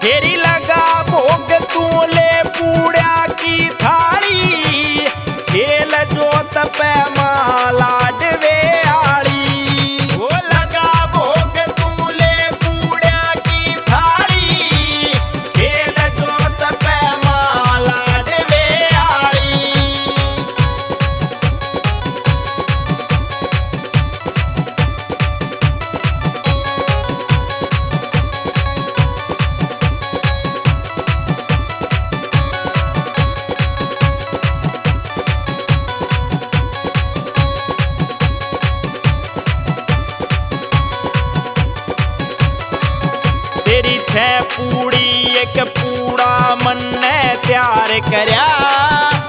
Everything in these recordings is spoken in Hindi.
फेरी लगा भोग तू ले पूड़ा की थाली, खेल जोत पे माला डवे आली। वो लगा भोग तू ले पूड़ा की थाली, खेल जोत पे माला डवे आली। तेरी छह पूड़ी एक पूड़ा मन ने तैयार करया,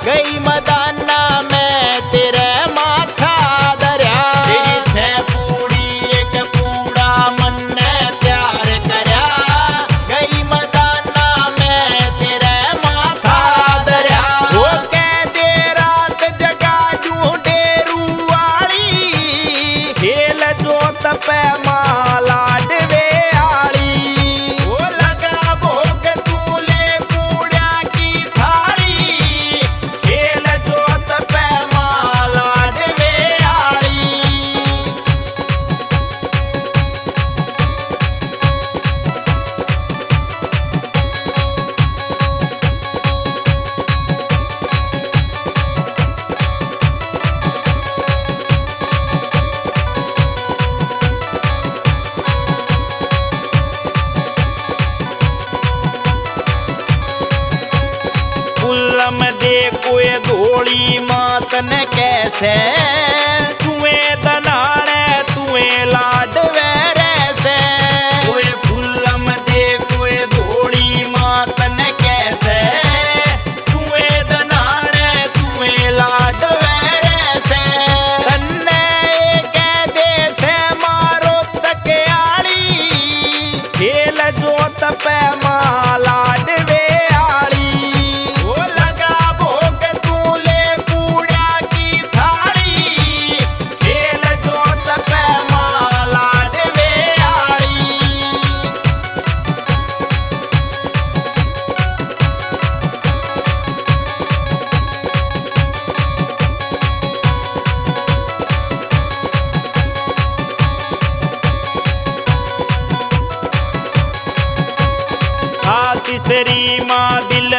गई मदाना में तेरे माथा दरिया। तेरी छह पूड़ी एक पूड़ा मन ने तैयार करया, गई मदाना में तेरे माथा दरिया। वो कह दे रात जगा जू डेरू वाली, खेल जोत पे माला डवे दे कोई धोली मात ने कैसे, तुएं दनाने तुएं लाडवे रैसे। कोई फुल्लम दे कोई धोली मात ने कैसे, तुएं दनाने तुएं लाडवे रैसे। तन्ने कह दे से मारो तकयाली, खेल जोत पे माला डवे आशीषरी माँ दिल